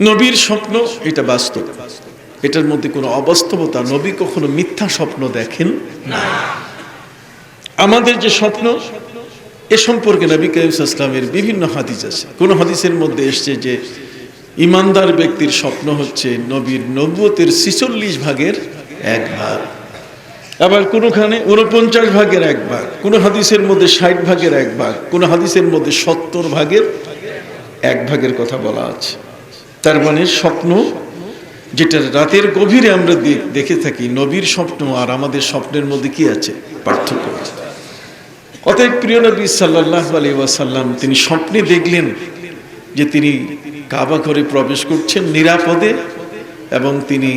নবীর স্বপ্ন এটা বাস্তব, এটার মধ্যে কোনো অবাস্তবতা, নবী কখনো মিথ্যা স্বপ্ন দেখেন না। আমাদের যে স্বপ্ন এ সম্পর্কে নবী করিম সাল্লাল্লাহু আলাইহি ওয়াসাল্লামের বিভিন্ন হাদিস আছে। কোন হাদিসের মধ্যে এসছে যে ইমানদার ব্যক্তির স্বপ্ন হচ্ছে নবীর নবুয়তের 46 ভাগের 1 ভাগ, আবার কোনখানে 49 ভাগের 1 ভাগ, কোন হাদিসের মধ্যে 60 ভাগের 1 ভাগ, কোন হাদিসের মধ্যে 70 ভাগের 1 ভাগের কথা বলা আছে। তার মানে স্বপ্ন যেটা রাতের গভীরে আমরা দেখে থাকি, নবীর স্বপ্ন আর আমাদের স্বপ্নের মধ্যে কি আছে? পার্থক্য আছে। অতএব প্রিয় নবী সাল্লাল্লাহু আলাইহি ওয়াসাল্লাম তিনি স্বপ্নে দেখলেন যে তিনি কাবা ঘরে প্রবেশ করছেন নিরাপদে, এবং তিনি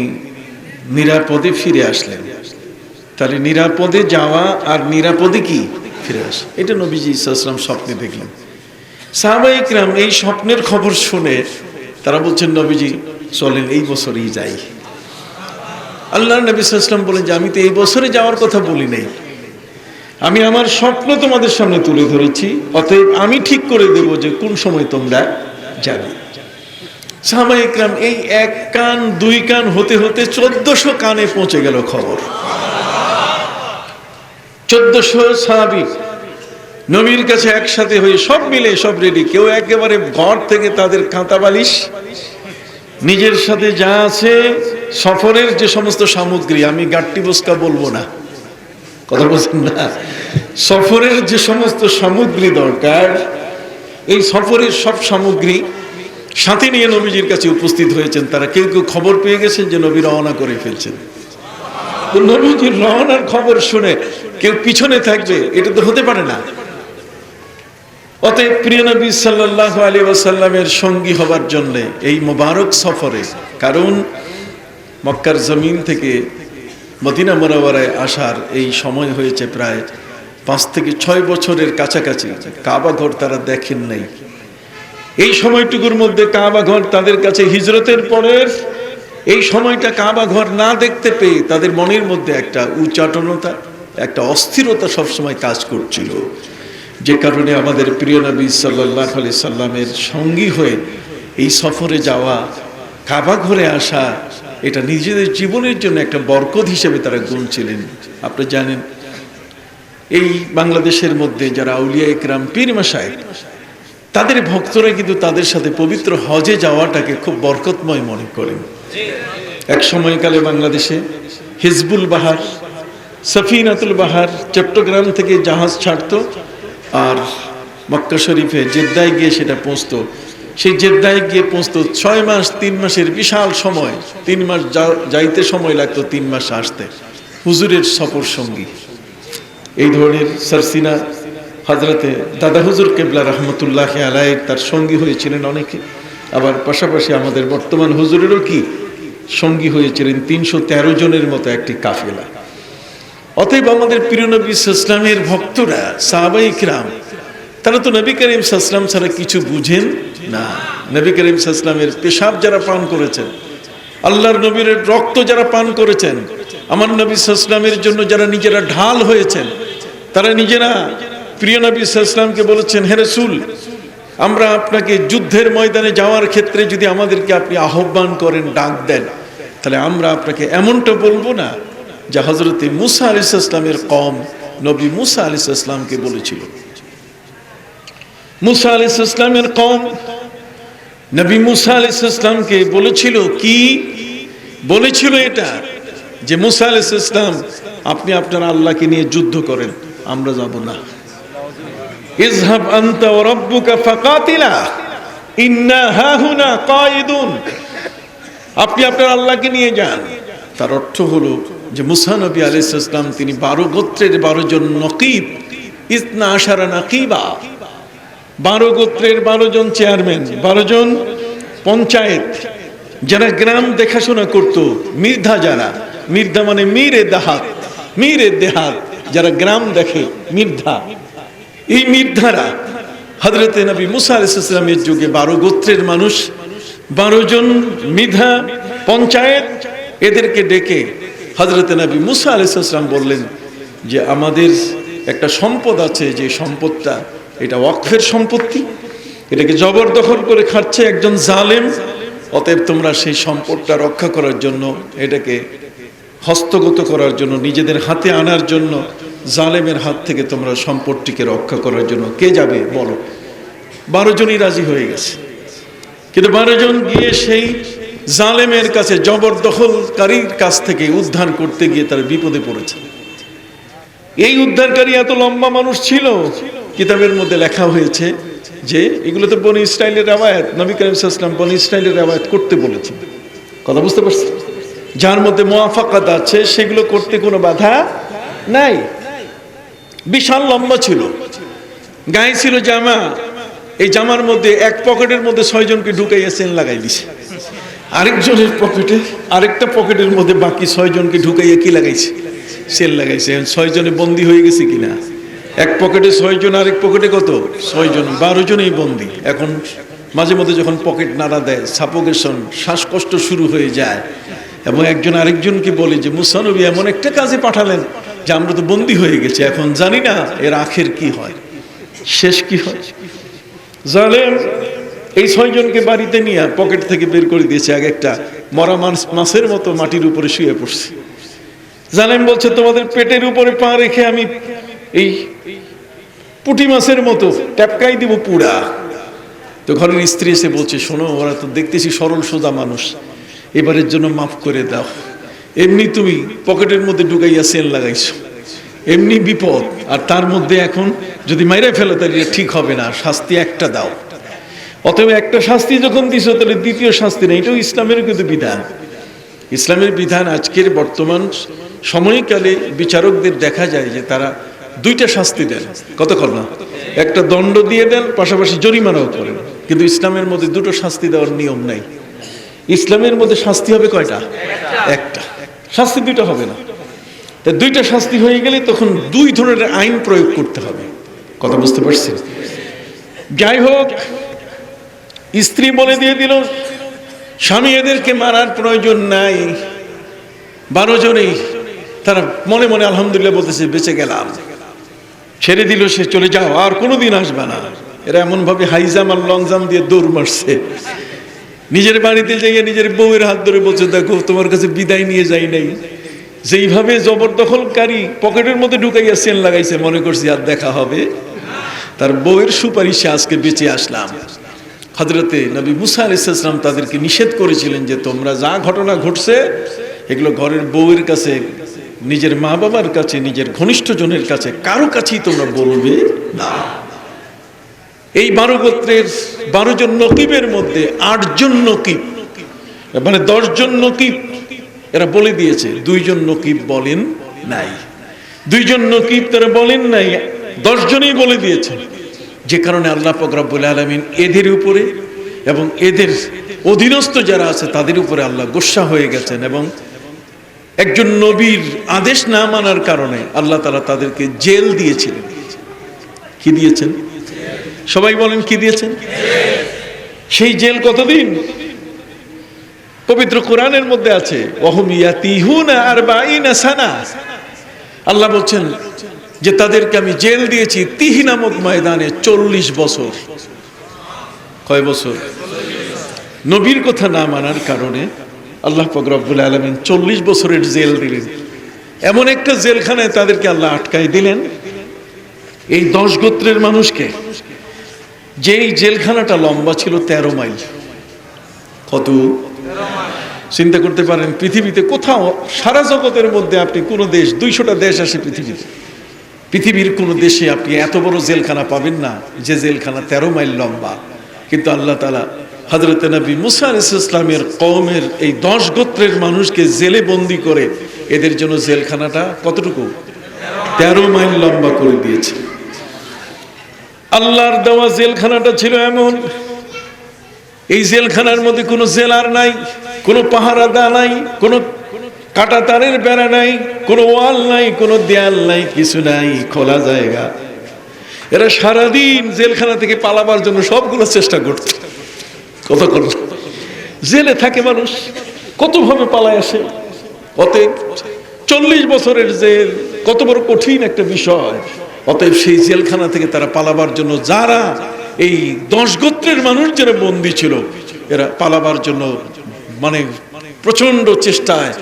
নিরাপদে ফিরে আসলেন। তাহলে নিরাপদে যাওয়া আর নিরাপদে কি ফিরে আসা, এটা নবীজি সাল্লাল্লাহু আলাইহি ওয়াসাল্লাম স্বপ্নে দেখলেন। সাহাবায়ে কিরাম এই স্বপ্নের খবর শুনে তারা বলছেন, নবীজি চলেন এই বছরই যাই। আল্লাহর নবী সাল্লাল্লাহু আলাইহি ওয়াসাল্লাম বলেন যে আমি তো এই বছরে যাওয়ার কথা বলি নাই, আমি আমার স্বপ্ন তোমাদের সামনে তুলে ধরেছি, অতএব আমি ঠিক করে দেব যে কোন সময় তোমরা যাবে। সাহাবায়ে কিরাম এই 1 কান 2 কান হতে হতে 1400 কানে পৌঁছে গেল খবর। 1400 সাহাবী নবীর কাছে একসাথে হয়ে সব মিলে সব রেডি। কেউ একেবারে ঘর থেকে তাদের কাঁথা বালিশ, নিজের সাথে যা আছে সফরের যে সমস্ত সামগ্রী, আমি গাট্টি বস্কা বলবো না, কথা বলছেন না, সফরের যে সমস্ত সামগ্রী দরকার এই সফরের সব সামগ্রী সাথে নিয়ে নবীজির কাছে উপস্থিত হয়েছেন। তারা কেউ কেউ খবর পেয়ে গেছেন যে নবী রওনা করে ফেলছেন। তো নবীজির রওনার খবর শুনে কেউ পিছনে থাকবে, এটা তো হতে পারে না। অতএব প্রিয় নবী সাল্লাল্লাহু আলাইহি ওয়াসাল্লামের সঙ্গী হবার জন্য এই মোবারক সফরে, কারণ মক্কার জমিন থেকে মদিনা মুনাওয়ারায় আসার এই সময় হয়েছে প্রায় 5 থেকে 6 বছরের কাছাকাছি। কাবা ঘর তারা দেখেন নাই। এই সময়টুকুর মধ্যে কাবা ঘর তাদের কাছে হিজরতের পরের এই সময়টা কাবা ঘর না দেখতে পেয়ে তাদের মনের মধ্যে একটা উচ্চাটনতা, একটা অস্থিরতা সবসময় কাজ করছিল, যে কারণে আমাদের প্রিয় নবী সাল্লাল্লাহু আলাইহি সাল্লামের সঙ্গী হয়ে এই সফরে যাওয়া, কাবা ঘরে আসা, এটা নিজেদের জীবনের জন্য একটা বরকত হিসেবে তারা গুনছিলেন। আপনি জানেন এই বাংলাদেশের মধ্যে যারা আউলিয়া ইকরাম পীর মাশায়েখ, তাদের ভক্তরা কিন্তু তাদের সাথে পবিত্র হজে যাওয়াটাকে খুব বরকতময় মনে করেন। এক সময়কালে বাংলাদেশে হিজবুল বাহার, সফিনাতুল বাহার চট্টগ্রাম থেকে জাহাজ ছাড়তো আর মক্কা শরীফে জেদ্দায় গিয়ে সেটা পৌঁছতো। সেই জেদ্দায় গিয়ে পৌঁছতো 6 মাস 3 মাসের বিশাল সময়, 3 মাস যাইতে সময় লাগতো, 3 মাস আসতে। হুজুরের সফর সঙ্গী এই ধরনের সারসিনা হযরতে দাদা হুজুর কেবলা রহমতুল্লাহি আলাইহি তার সঙ্গী হয়েছিলেন অনেকে। আবার পাশাপাশি আমাদের বর্তমান হুজুরেরও কি সঙ্গী হয়েছিলেন 313 জনের মতো একটি কাফেলা। অতএব আমাদের প্রিয় নবী সাল্লাল্লাহু আলাইহি ওয়াসাল্লামের ভক্তরা সাহাবায়ে কিরাম, তারা তো নবী করিম সাল্লাল্লাহু আলাইহি ওয়াসাল্লাম ছাড়া কিছু বুঝেন না। নবী করিম সাল্লাল্লাহু আলাইহি ওয়াসাল্লামের পেশাব যারা পান করেছেন, আল্লাহর নবীর রক্ত যারা পান করেছেন, আমার নবী সাল্লাল্লাহু আলাইহি ওয়াসাল্লামের জন্য যারা নিজেরা ঢাল হয়েছেন, তারা নিজেরা প্রিয় নবী সাল্লাল্লাহু আলাইহি ওয়াসাল্লামকে বলেছেন, হে রাসূল, আমরা আপনাকে যুদ্ধের ময়দানে যাওয়ার ক্ষেত্রে যদি আমাদেরকে আপনি আহ্বান করেন, ডাক দেন, তাহলে আমরা আপনাকে এমনটা বলবো না যা হযরতে মুসা আলাইহিস সালামের কওম নবী মুসা আলাইহিস সালামকে বলেছিল। মুসা আলাইহিস সালামের কওম নবী মুসা আলাইহিস সালামকে বলেছিল কি? বলেছিল এটা যে মুসা আলাইহিস সালাম, আপনি আপনার আল্লাহকে নিয়ে যুদ্ধ করেন, আমরা যাব না। ইযহাব আনতা ওয়া রাব্বুকা ফাকাতিলা ইন্না হাহুনা কায়িদুন, আপনি আপনার আল্লাহকে নিয়ে যান। তার অর্থ হলো যে মুসা নবী আলাইহিস সালাম তিনি 12 গোত্রের 12 জন নকিব, ইসনা আশারা নাকিবা, 12 গোত্রের 12 জন চেয়ারম্যান, 12 জন পঞ্চায়েত, যারা গ্রাম দেখাশোনা করত, মির্ধা, যারা মির্ধা মানে মীরে দেহাত, যারা গ্রাম দেখে, মির্ধা। এই মির্ধারা হযরতে নবী মুসা আলাইহিস সালামের যুগে 12 গোত্রের মানুষ, 12 জন মির্ধা পঞ্চায়েত, এদেরকে ডেকে হযরতে নবী মুসা আলাইহিস সালাম বললেন যে আমাদের একটা সম্পদ আছে, যে সম্পদটা এটা ওয়াকফের সম্পত্তি, এটাকে জবরদখল করে খাচ্ছে একজন জালেম, অতএব তোমরা সেই সম্পদটা রক্ষা করার জন্য, এটাকে হস্তগত করার জন্য, নিজেদের হাতে আনার জন্য, জালেমের হাত থেকে তোমরা সম্পদটিকে রক্ষা করার জন্য কে যাবে বলো? 12 জনই রাজি হয়ে গেছে। কিন্তু 12 জন গিয়ে সেই জালেমের কাছে, জবরদখলকারীর কাছ থেকে উদ্ধার করতে গিয়ে তারা বিপদে পড়েছে। এই উদ্ধারকারী এত লম্বা মানুষ ছিল, কিতাবের মধ্যে লেখা হয়েছে যে এগুলো তো বনি ইসরাইলের রওয়ায়াত, নবী করিম সাল্লাল্লাহু আলাইহি ওয়াসাল্লাম বনি ইসরাইলের রওয়ায়াত করতে বলেছেন। কথা বুঝতে পারছেন? যার মধ্যে মুওয়াফাকাত আছে সেগুলো করতে কোনো বাধা নাই। বিশাল লম্বা ছিল, গায়ে ছিল জামা, এই জামার মধ্যে এক পকেটের মধ্যে 6 জনকে ঢুকাইয়া চেন লাগাই দিছে, আরেকজনের পকেটে, আরেকটা পকেটের মধ্যে বাকি 6 জনকে ঢুকাইয়া কি লাগাইছে? চেন লাগাইছে। 6 জনে বন্দী হয়ে গেছে কিনা? এক পকেটে 6 জন, আরেক পকেটে কত? 6 জন, 12 জনেই বন্দী। এখন মাঝে মধ্যে যখন পকেট নাড়া দেয়, সাফোকেশন, শ্বাসকষ্ট শুরু হয়ে যায়, এবং একজন আরেকজনকে বলে যে মুসা নবী এমন একটা কাজে পাঠালেন যে আমরা তো বন্দী হয়ে গেছি, এখন জানি না এর আখের কি হয়, শেষ কি হয়। জালেম এই 6 জনকে বাড়িতে নিয়ে পকেট থেকে বের করে দিয়েছে, আগে একটা মরা মাছের মতো মাটির উপরে শুয়ে পড়ছে। জালেম বলছে তোমাদের পেটের উপরে পা রেখে আমি এই পুঁটি মাছের মতো ট্যাপকাই দিব পুরা। তো ঘরের স্ত্রী এসে বলছে শোনো, ওরা তো দেখতেছি সরল সোজা মানুষ, এবারের জন্য মাফ করে দাও। এমনি তুমি পকেটের মধ্যে ঢুকাইয়া চেন লাগাইছো, এমনি বিপদ, আর তার মধ্যে এখন যদি মাইরা ফেলো তাহলে ঠিক হবে না, শাস্তি একটা দাও। অতএব একটা শাস্তি যখন দিছো তাহলে দ্বিতীয় শাস্তি নেই। এটাও ইসলামের কিন্তু বিধান। ইসলামের বিধান আজকের বর্তমান সময়কালে বিচারকদের দেখা যায় যে তারা 2টা শাস্তি দেন। কতক্ষণ না? একটা দণ্ড দিয়ে দেন, পাশাপাশি জরিমানাও করেন। কিন্তু ইসলামের মধ্যে 2টো শাস্তি দেওয়ার নিয়ম নাই। ইসলামের মধ্যে শাস্তি হবে কয়টা? একটা। শাস্তি 2টা হবে না। তাই 2টা শাস্তি হয়ে গেলে তখন 2 ধরনের আইন প্রয়োগ করতে হবে। কথা বুঝতে পারছেন? যাই হোক, স্ত্রী বলে দিয়ে দিল স্বামী এদেরকে মারার প্রয়োজন নাই। 12 জনেই তারা মনে মনে আলহামদুলিল্লাহ বলতেছে বেঁচে গেলাম। ছেড়ে দিল, সে চলে যাও, আর কোনোদিন আসবে না। এরা এমন ভাবে হাইজাম আর লংজাম দিয়ে দৌড় মারছে। নিজের বাড়িতে যাইয়া নিজের বউয়ের হাত ধরে বলছে দেখো তোমার কাছে বিদায় নিয়ে যাই নাই। যেইভাবে জবরদখলকারী পকেটের মধ্যে ঢুকাইয়া চেন লাগাইছে, মনে করছি আর দেখা হবে। তার বউয়ের সুপারিশে আজকে বেঁচে আসলাম। হযরতে নবী মুসা আলাইহিস সালাম তাদেরকে নিষেধ করেছিলেন যে তোমরা যা ঘটনা ঘটছে এগুলো ঘরের বউয়ের কাছে, নিজের মা বাবার কাছে, নিজের ঘনিষ্ঠ জনের কাছে, কারো কাছেই তোমরা বলবে না। এই 12 গোত্রের 12 জন নকিবের মধ্যে 8 জন নকিব, মানে 10 জন নকিব এরা বলে দিয়েছে, 2 জন নকিব বলেন নাই। 2 জন নকিব তারা বলেন নাই, 10 জনই বলে দিয়েছেন। যে কারণে আল্লাহ পাক রব্বুল আলামিন এদের উপরে এবং এদের অধীনস্থ যারা আছে তাদের উপরে আল্লাহ গোসা হয়ে গেছেন, এবং একজন নবীর আদেশ না মানার কারণে আল্লাহ তাআলা তাদেরকে জেল দিয়েছিলেন। কি দিয়েছেন? সবাই বলেন কি দিয়েছেন? সেই জেল কতদিন? পবিত্র কোরআনের মধ্যে আছে ওয়াহুম ইয়াতিহুনা 40 সানা। আল্লাহ বলছেন যে তাদেরকে আমি জেল দিয়েছি তিহি নামক ময়দানে 40 বছর। কয় বছর? নবীর কথা না মানার কারণে আল্লাহ পাক রব্বুল আলামিন 40 বছরের জেল দিলেন। এমন একটা জেলখানায় তাদেরকে আল্লাহ আটকায় দিলেন, এই 10 গোত্রের মানুষকে। যেই জেলখানাটা লম্বা ছিল 13 মাইল। কত? চিন্তা করতে পারেন, পৃথিবীতে কোথাও সারা জগতের মধ্যে আপনি কোন দেশ, 200টা দেশ আছে পৃথিবীতে, পৃথিবীর কোন দেশে আপনি এত বড় জেলখানা পাবেন না যে জেলখানা 13 মাইল লম্বা। কিন্তু আল্লাহ তাআলা হযরতে নবী মুসা আলাইহিস সালামের কওমের এই 10 গোত্রের মানুষকে জেলে বন্দী করে এদের জন্য জেলখানাটা কতটুকু? 13 মাইল লম্বা করে দিয়েছে। আল্লাহর দেওয়া জেলখানাটা ছিল এমন, এই জেলখানার মধ্যে কোনো জেলার নাই, কোনো পাহারাদা নাই, কোনো কাটা তারের বেড়া নাই, কোনো ওয়াল নাই, কোনো দেয়াল নাই, কিছু নাই, খোলা জায়গা। এরা সারাদিন জেলখানা থেকে পালাবার জন্য সবগুলো চেষ্টা করত। কত করত? জেলে থাকে মানুষ, কতভাবে পালায় আসে। অতএব 40 বছরের জেল কত বড় কঠিন একটা বিষয়। অতএব সেই জেলখানা থেকে তারা পালাবার জন্য যারা এই 10 গোত্রের মানুষ যারা বন্দী ছিল, এরা পালাবার জন্য মানে প্রচন্ড চেষ্টায়,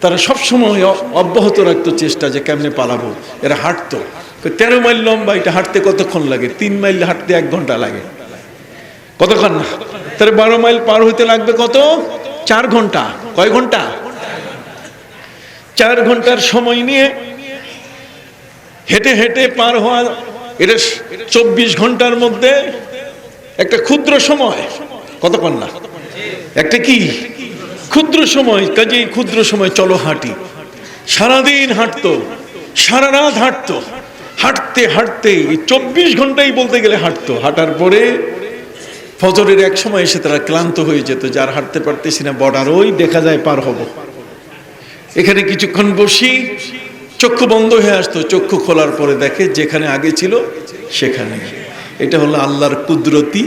তারা সবসময় অব্যাহত রাখতো চেষ্টা যে কেমনে পালাবো। এরা হাঁটতো 13 মাইল লম্বা, এটা হাঁটতে কতক্ষণ লাগে? 3 মাইল হাঁটতে 1 ঘন্টা লাগে। কতক্ষণ না? তাহলে 12 মাইল পার হইতে লাগবে কত? 4 ঘন্টা। কয় ঘন্টা? 4 ঘন্টার সময় নিয়ে হেঁটে হেঁটে পার হওয়া, এটা 24 ঘন্টার মধ্যে একটা ক্ষুদ্র সময়। কতক্ষণ না? একটা কি ক্ষুদ্র সময়। কাজেই ক্ষুদ্র সময় চলো হাঁটি। সারাদিন হাঁটতো, সারা রাত হাঁটতো, হাঁটতে হাঁটতে 24 ঘন্টাই বলতে গেলে হাঁটতো। হাঁটার পরে ফজরের এক সময় এসে তারা ক্লান্ত হয়ে যেত, যার হাঁটতে পারতেছি না, বর্ডার ওই দেখা যায় পার হব, এখানে কিছুক্ষণ বসি। চক্ষু বন্ধ হয়ে আসতো, চক্ষু খোলার পরে দেখে যেখানে আগে ছিল সেখানে। এটা হলো আল্লাহর কুদরতি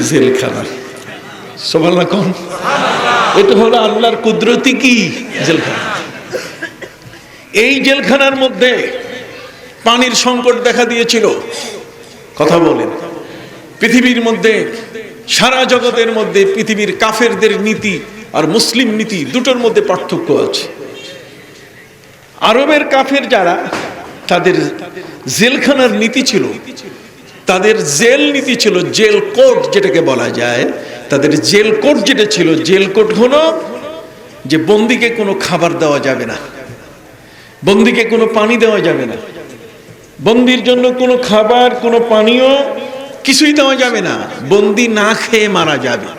জেলখানা। সুবহানাল্লাহ কোন? এটা হলো আল্লাহর কুদরতি কি জেলখানা। এই জেলখানার মধ্যে পানির সংকট দেখা দিয়েছিল। কথা বলেন, পৃথিবীর মধ্যে, সারা জগতের মধ্যে পৃথিবীর কাফেরদের নীতি আর মুসলিম নীতি দুটোর মধ্যে পার্থক্য আছে। আরবের কাফের যারা, তাদের জেলখানার নীতি ছিল, তাদের জেল নীতি ছিল, জেল কোড যেটাকে বলা যায়, তাদের জেল কোড যেটা ছিল, জেল কোড হলো যে বন্দীকে কোনো খাবার দেওয়া যাবে না, বন্দীকে কোনো পানি দেওয়া যাবে না, বন্দির জন্য কোনো খাবার কোনো পানীয় কিছুই দেওয়া যাবে না, বন্দী না খেয়ে মারা যাবে।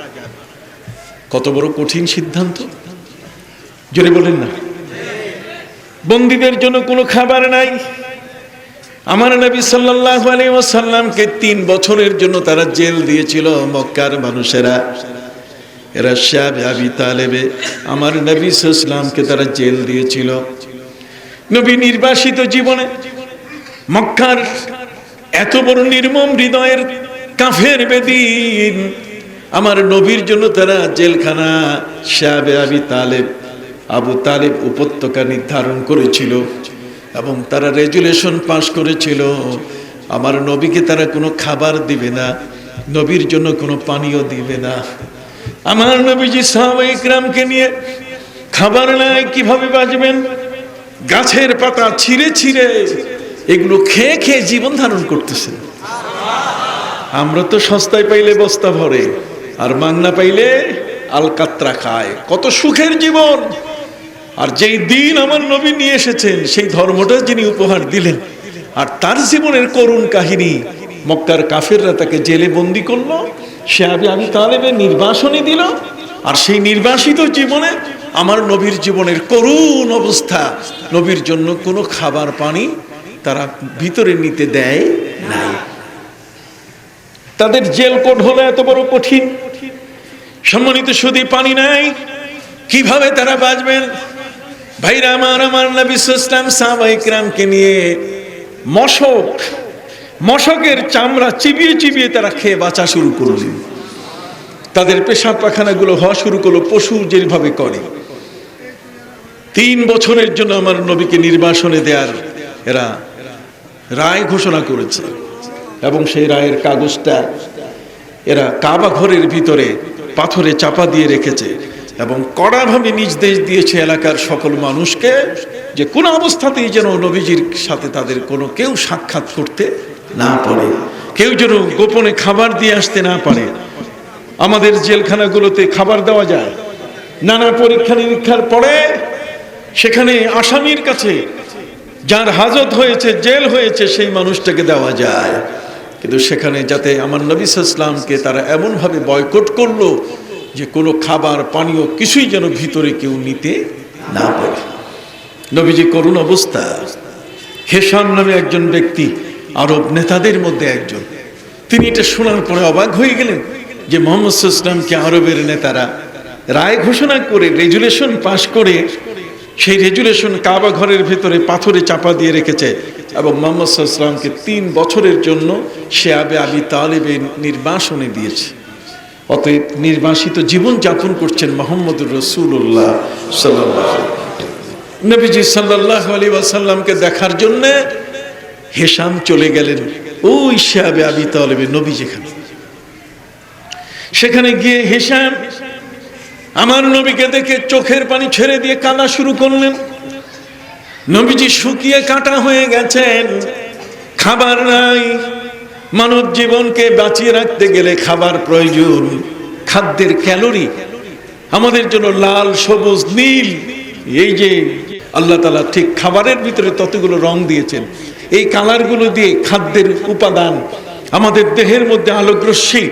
কত বড় কঠিন সিদ্ধান্ত, জোরে বলেন না। বন্দীদের জন্য কোনো খাবার নাই। আমার নবী সাল্লাল্লাহু আলাইহি ওয়াসাল্লামকে 3 বছরের জন্য তারা জেল দিয়েছিল মক্কার মানুষেরা। এরা সাহাবে আবি তালেবে আমার নবী সাল্লাল্লাহু আলাইহি ওয়াসাল্লামকে তারা জেল দিয়েছিল। নবী নির্বাসিত জীবনে মক্কার এত বড় নির্মম হৃদয়ের কাফের বেদিন আমার নবীর জন্য তারা জেলখানা সাহাবে আবি তালেব, আবু তালেব উপত্যকা নির্ধারণ করেছিল এবং তারা রেজুলেশন পাশ করেছিল আমার নবীকে তারা কোনো খাবার দিবে না, নবীর জন্য কোনো পানীয় দিবে না। আমার নবীজি সাহাবায়ে কিরামকে নিয়ে খাবার নাই কিভাবে বাঁচবেন, গাছের পাতা ছিঁড়ে ছিঁড়ে এগুলো খেয়ে খেয়ে জীবন ধারণ করতেছেন। আমরা তো সস্তায় পাইলে বস্তা ভরে, আর মাংনা পাইলে আলকাত্রা খায়। কত সুখের জীবন। আর যেই দিন আমার নবী নিয়ে এসেছেন সেই ধর্মটা যিনি উপহার দিলেন, আর তার জীবনের করুণ কাহিনী, মক্কার কাফেররা তাকে জেলে বন্দি করলো, সে আবি তালেবের নির্বাসনে দিল, আর সেই নির্বাসিত জীবনে আমার নবীর জীবনের করুণ অবস্থা। নবীর জন্য কোনো খাবার পানি তারা ভিতরে নিতে দেয় নাই। তাদের জেল কোড হলো এত বড় কঠিন। সম্মানিত শুধু পানি নাই, কিভাবে তারা বাঁচবেন? ভাইরা আমার, আমার নবী সাল্লাল্লাহু আলাইহি ওয়াসাল্লাম সাহাবায়ে কিরামকে নিয়ে মশকের চামড়া চিবিয়ে চিবিয়ে তারা খেয়ে বাঁচা শুরু করলেন। তাদের পেশাব পায়খানাগুলো হওয়া শুরু করলো পশু যেভাবে করে। 3 বছরের জন্য আমার নবীকে নির্বাসনে দেওয়ার এরা রায় ঘোষণা করেছে এবং সেই রায়ের কাগজটা এরা কাবা ঘরের ভিতরে পাথরে চাপা দিয়ে রেখেছে এবং কড়াভাবে নির্দেশ দিয়েছে এলাকার সকল মানুষকে যে কোন অবস্থাতেই যেন নবীজির সাথে তাদের কোনো কেউ সাক্ষাৎ করতে না পারে, কেউ যেন গোপনে খাবার দিয়ে আসতে না পারে। আমাদের জেলখানাগুলোতে খাবার দেওয়া যায়, নানা পরীক্ষা নিরীক্ষার পরে সেখানে আসামির কাছে যার হাজত হয়েছে, জেল হয়েছে, সেই মানুষটাকে দেওয়া যায়। কিন্তু সেখানে যাতে আমার নবী সাল্লাল্লাহু আলাইহি ওয়াসাল্লামকে তারা এমনভাবে বয়কট করলো যে কোনো খাবার পানীয় কিছুই যেন ভিতরে কেউ নিতে না পারে। নবীজি করুণ অবস্থা। হেশাম নামে একজন ব্যক্তি, আরব নেতাদের মধ্যে একজন, তিনি এটা শোনার পরে অবাক হয়ে গেলেন যে মুহাম্মদ সাল্লাল্লাহু আলাইহি ওয়াসাল্লামকে আরবের নেতারা রায় ঘোষণা করে রেজুলেশন পাশ করে সেই রেজুলেশন কাবা ঘরের ভেতরে পাথরে চাপা দিয়ে রেখেছে এবং মুহাম্মদ সাল্লাল্লাহু আলাইহি ওয়াসাল্লামকে 3 বছরের জন্য সে আবি তালেবের নির্বাসনে দিয়েছে। অতএব নির্বাসিত জীবন যাপন করছেন মুহাম্মদুর রাসূলুল্লাহ সাল্লাল্লাহু আলাইহি ওয়াসাল্লাম। নবীজি সাল্লাল্লাহু আলাইহি ওয়াসাল্লামকে দেখার জন্য হেশাম চলে গেলেন ওই সে আবি তালেবের নবী যেখানে। সেখানে গিয়ে হিসাম আমার নবীকে দেখে চোখের পানি ছেড়ে দিয়ে কাঁদা শুরু করলেন। নবীজি শুকিয়ে কাটা হয়ে গেছেন, খাবার নাই। মানব জীবনকে বাঁচিয়ে রাখতে গেলে খাবার প্রয়োজন। খাদ্যের ক্যালোরি আমাদের জন্য লাল, সবুজ, নীল। এই যে আল্লাহ তাআলা ঠিক খাবারের ভিতরে ততগুলো রং দিয়েছেন, এই কালারগুলো দিয়ে খাদ্যের উপাদান আমাদের দেহের মধ্যে আলোকরশ্মি,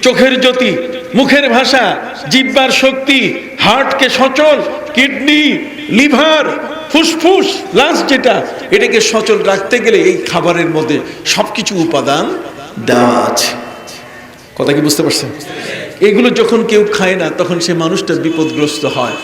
চোখের জ্যোতি, মুখের ভাষা, জিহ্বার শক্তি, হার্টকে সচল, কিডনি, লিভার, ফুসফুস, লাংস, যেটা এটাকে সচল রাখতে গেলে এই খাবারের মধ্যে সবকিছু উপাদান দেওয়া আছে। কথা কি বুঝতে পারছেন? এগুলো যখন কেউ খায় না তখন সে মানুষটা বিপদগ্রস্ত হয়।